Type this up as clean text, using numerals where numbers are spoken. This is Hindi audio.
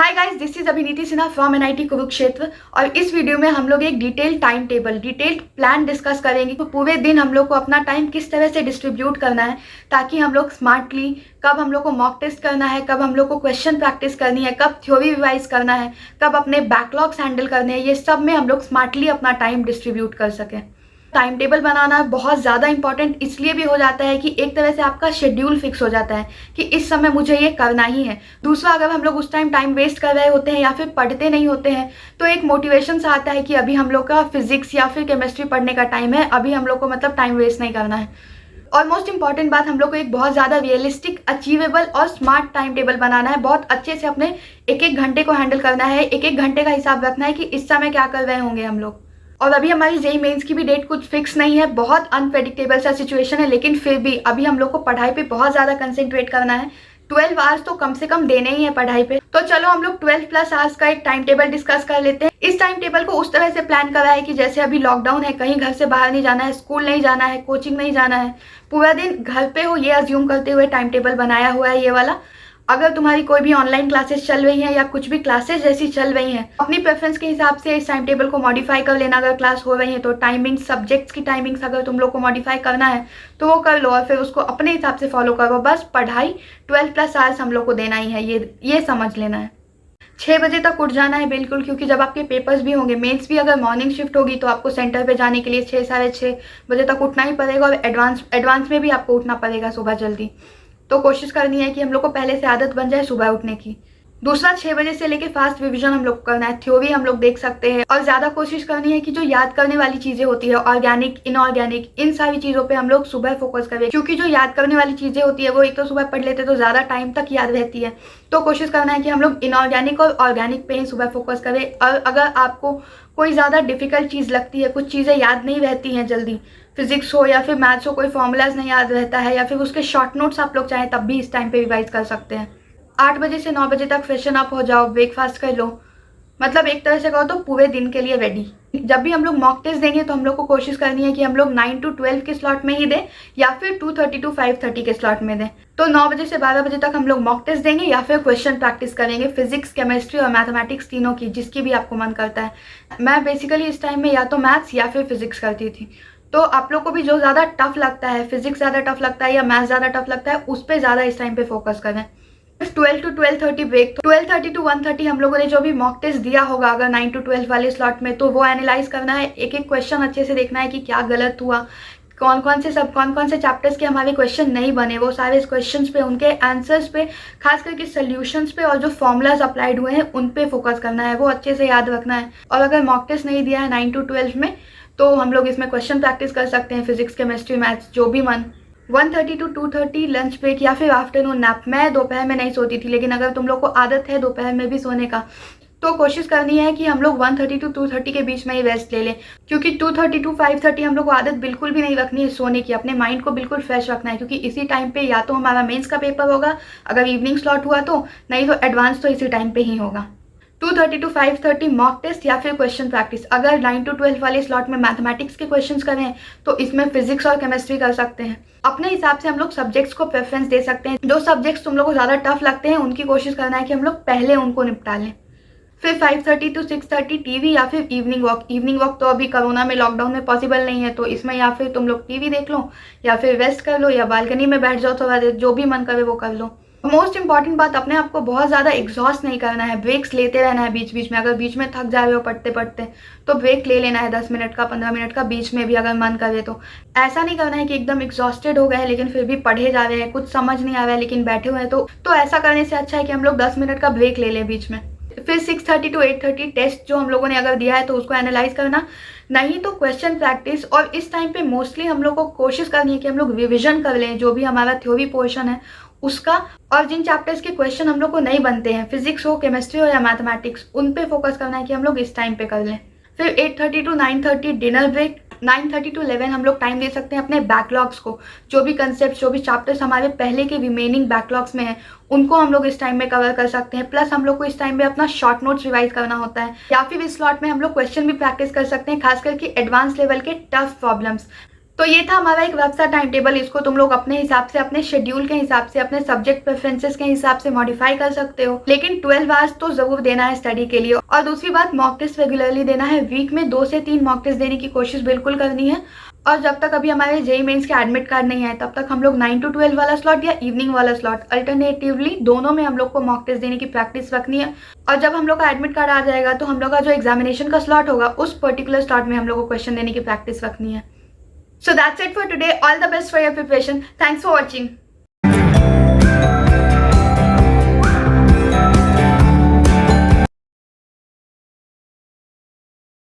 Hi guys, this is Abhiniti Sinha from NIT Kurukshetra. और इस वीडियो में हम लोग एक detail time table, detailed plan discuss करेंगे। तो पूरे दिन हम लोग को अपना टाइम किस तरह से डिस्ट्रीब्यूट करना है ताकि हम लोग स्मार्टली, कब हम लोग को मॉक टेस्ट करना है, कब हम लोग को क्वेश्चन प्रैक्टिस करनी है, कब थ्योरी रिवाइज करना है, कब अपने बैकलॉग्स हैंडल करने हैं, ये सब में हम लोग स्मार्टली अपना टाइम डिस्ट्रीब्यूट कर सकें। टाइम टेबल बनाना बहुत ज़्यादा इंपॉर्टेंट इसलिए भी हो जाता है कि एक तरह से आपका शेड्यूल फिक्स हो जाता है कि इस समय मुझे ये करना ही है। दूसरा, अगर हम लोग उस टाइम वेस्ट कर रहे होते हैं या फिर पढ़ते नहीं होते हैं तो एक मोटिवेशन सा आता है कि अभी हम लोग का फिजिक्स या फिर केमिस्ट्री पढ़ने का टाइम है, अभी हम लोग को मतलब टाइम वेस्ट नहीं करना है। और मोस्ट इंपॉर्टेंट बात, हम लोग को एक बहुत ज़्यादा रियलिस्टिक, अचीवेबल और स्मार्ट टाइम टेबल बनाना है। बहुत अच्छे से अपने एक एक घंटे को हैंडल करना है, एक एक घंटे का हिसाब रखना है कि इस समय क्या कर रहे होंगे हम लोग। और अभी हमारी जेईई मेंस की भी डेट कुछ फिक्स नहीं है, बहुत अनप्रेडिक्टेबल सा सिचुएशन है, लेकिन फिर भी अभी हम लोग को पढ़ाई पे बहुत ज़्यादा कंसंट्रेट करना है। 12 आवर्स तो कम से कम देने ही है पढ़ाई पे। तो चलो हम लोग 12+ आवर्स का एक टाइम टेबल डिस्कस कर लेते हैं। इस टाइम टेबल को उस तरह से प्लान करा है कि जैसे अभी लॉकडाउन है, कहीं घर से बाहर नहीं जाना है, स्कूल नहीं जाना है, कोचिंग नहीं जाना है, पूरा दिन घर पे हो, ये अज्यूम करते हुए टाइम टेबल बनाया हुआ है ये वाला। अगर तुम्हारी कोई भी ऑनलाइन क्लासेस चल रही हैं या कुछ भी क्लासेस जैसी चल रही हैं, अपनी प्रेफरेंस के हिसाब से इस टाइम टेबल को मॉडिफाई कर लेना। अगर क्लास हो रही है तो टाइमिंग, सब्जेक्ट्स की टाइमिंग्स अगर तुम लोग को मॉडिफाई करना है तो वो कर लो और फिर उसको अपने हिसाब से फॉलो करो। बस पढ़ाई 12+ आवर्स हम लोग को देना ही है, ये समझ लेना है। 6 बजे तक उठ जाना है बिल्कुल, क्योंकि जब आपके पेपर्स भी होंगे, मेंस भी अगर मॉर्निंग शिफ्ट होगी तो आपको सेंटर पे जाने के लिए 6 साढ़े 6 बजे तक उठना ही पड़ेगा। और एडवांस में भी आपको उठना पड़ेगा सुबह जल्दी। तो कोशिश करनी है कि हम लोग को पहले से आदत बन जाए सुबह उठने की। दूसरा, 6 बजे से लेके फास्ट रिवीजन हम लोग को करना है। थ्योरी हम लोग देख सकते हैं और ज़्यादा कोशिश करनी है कि जो याद करने वाली चीज़ें होती है, ऑर्गेनिक, इनऑर्गेनिक, इन सारी चीज़ों पे हम लोग सुबह फोकस करें, क्योंकि जो याद करने वाली चीज़ें होती है वो एक तो सुबह पढ़ लेते तो ज़्यादा टाइम तक याद रहती है। तो कोशिश करना है कि हम लोग इनऑर्गेनिक और ऑर्गेनिक पे ही सुबह फोकस करें। और अगर आपको कोई ज़्यादा डिफिकल्ट चीज़ लगती है, कुछ चीज़ें याद नहीं रहती हैं जल्दी, फिजिक्स हो या फिर मैथ्स हो, कोई फॉर्मूलाज नहीं याद रहता है या फिर उसके शॉर्ट नोट्स आप लोग चाहें तब भी इस टाइम पे रिवाइज कर सकते हैं। 8 बजे से 9 बजे तक फ्रेशन अप हो जाओ, ब्रेकफास्ट कर लो, मतलब एक तरह से कहो तो पूरे दिन के लिए रेडी। जब भी हम लोग मॉक टेस्ट देंगे तो हम लोग को कोशिश करनी है कि हम लोग 9 to 12 के स्लॉट में ही दें या फिर 2:30 to 5:30 के स्लॉट में दें। तो 9 बजे से 12 बजे तक हम लोग मॉक टेस्ट देंगे या फिर क्वेश्चन प्रैक्टिस करेंगे, फिजिक्स, केमिस्ट्री और मैथमेटिक्स तीनों की, जिसकी भी आपको मन करता है। मैं बेसिकली इस टाइम में या तो मैथ्स या फिर फिजिक्स करती थी। तो आप लोग को भी जो ज़्यादा टफ लगता है, फिजिक्स ज़्यादा टफ लगता है या मैथ्स ज़्यादा टफ लगता है, उस पर ज़्यादा इस टाइम पे फोकस करें। 12 to 12:30 ब्रेक, 12:30 to 1:30 हम लोगों ने जो भी मॉक टेस्ट दिया होगा अगर 9 to 12 वाले स्लॉट में, तो वो एनालाइज करना है। एक एक क्वेश्चन अच्छे से देखना है कि क्या गलत हुआ, कौन कौन से चैप्टर्स के हमारे क्वेश्चन नहीं बने, वो सारे क्वेश्चंस पे, उनके आंसर्स पे, खास करके सोल्यूशंस पे और जो फॉर्मूलाज अप्लाइड हुए हैं उन पे फोकस करना है, वो अच्छे से याद रखना है। और अगर मॉक टेस्ट नहीं दिया है 9 to 12 में तो हम लोग इसमें क्वेश्चन प्रैक्टिस कर सकते हैं, फिजिक्स, केमिस्ट्री, मैथ्स, जो भी मन। 1:30 to 2:30 लंच ब्रेक या फिर आफ्टरनून नैप। मैं दोपहर में नहीं सोती थी, लेकिन अगर तुम लोग को आदत है दोपहर में भी सोने का तो कोशिश करनी है कि हम लोग 1:30 to 2:30 के बीच में ही रेस्ट ले लें, क्योंकि 2:30 to 5:30 हम लोग को आदत बिल्कुल भी नहीं रखनी है सोने की। अपने माइंड को बिल्कुल फ्रेश रखना है, क्योंकि इसी टाइम पे या तो हमारा मेंस का पेपर होगा अगर इवनिंग स्लॉट हुआ तो, नहीं तो एडवांस तो इसी टाइम पे ही होगा। 2:30 to 5:30 मॉक टेस्ट या फिर क्वेश्चन प्रैक्टिस। अगर 9 to 12 वाले स्लॉट में मैथमेटिक्स के क्वेश्चंस करें तो इसमें फिजिक्स और केमिस्ट्री कर सकते हैं। अपने हिसाब से हम लोग सब्जेक्ट्स को प्रेफरेंस दे सकते हैं। जो सब्जेक्ट्स तुम लोग को ज़्यादा टफ लगते हैं उनकी कोशिश करना है कि हम लोग पहले उनको निपटा लें। फिर 5:30 to 6:30 टीवी या फिर इवनिंग वॉक। इवनिंग वॉक तो अभी कोरोना में, लॉकडाउन में पॉसिबल नहीं है, तो इसमें या फिर तुम लोग टीवी देख लो या फिर रेस्ट कर लो या बालकनी में बैठ जाओ थोड़ा देर, जो भी मन करे वो कर लो। मोस्ट इंपॉर्टेंट बात, अपने आप को बहुत ज़्यादा एग्जॉस्ट नहीं करना है, ब्रेक्स लेते रहना है बीच बीच में। अगर बीच में थक जा रहे हो पढ़ते पढ़ते तो ब्रेक ले लेना है, 10 मिनट का, 15 मिनट का, बीच में भी अगर मन करे तो। ऐसा नहीं करना है कि एकदम एग्जॉस्टेड हो गए हैं लेकिन फिर भी पढ़े जा रहे हैं, कुछ समझ नहीं आ रहा है लेकिन बैठे हुए हैं, तो ऐसा करने से अच्छा है कि हम लोग 10 मिनट का ब्रेक ले लें बीच में। फिर 6:30 to 8:30 टेस्ट जो हम लोगों ने अगर दिया है तो उसको एनालाइज करना, नहीं तो क्वेश्चन प्रैक्टिस। और इस टाइम पे मोस्टली हम लोग को कोशिश करनी है कि हम लोग रिविजन कर लें जो भी हमारा थ्योरी पोर्शन है उसका, और जिन चैप्टर्स के क्वेश्चन हम लोग को नहीं बनते हैं, फिजिक्स हो, केमिस्ट्री हो या मैथमेटिक्स, उन पे फोकस करना है कि हम लोग इस टाइम पे कर लें। फिर 8:30 to 9:30 डिनर ब्रेक। 9:30 to 11 हम लोग टाइम दे सकते हैं अपने बैकलॉग्स को, जो भी कंसेप्ट, जो भी चैप्टर्स हमारे पहले के रिमेनिंग बैकलॉग्स में हैं उनको हम लोग इस टाइम में कवर कर सकते हैं। प्लस हम लोग को इस टाइम में अपना शॉर्ट नोट्स रिवाइज करना होता है, या फिर इस स्लॉट में हम लोग क्वेश्चन भी प्रैक्टिस कर सकते हैं, खास करके एडवांस लेवल के टफ प्रॉब्लम्स। तो ये था हमारा एक रफ सा टाइम टेबल। इसको तुम लोग अपने हिसाब से, अपने शेड्यूल के हिसाब से, अपने सब्जेक्ट प्रेफरेंसेस के हिसाब से मॉडिफाई कर सकते हो, लेकिन 12 आवर्स तो जरूर देना है स्टडी के लिए। और दूसरी बात, मॉक टेस्ट रेगुलरली देना है। वीक में 2 से 3 मॉक टेस्ट देने की कोशिश बिल्कुल करनी है। और जब तक अभी हमारे जेईई मेंस के एडमिट कार्ड नहीं आए तब तक हम लोग 9 to 12 वाला स्लॉट या इवनिंग वाला स्लॉट अल्टरनेटिवली दोनों में हम लोग को मॉक टेस्ट देने की प्रैक्टिस रखनी है। और जब हम लोग का एडमिट कार्ड आ जाएगा तो हम लोग का जो एग्जामिनेशन का स्लॉट होगा उस पर्टिकुलर स्लॉट में हम लोग को क्वेश्चन देने की प्रैक्टिस रखनी है। So that's it for today. All the best for your preparation. Thanks for watching.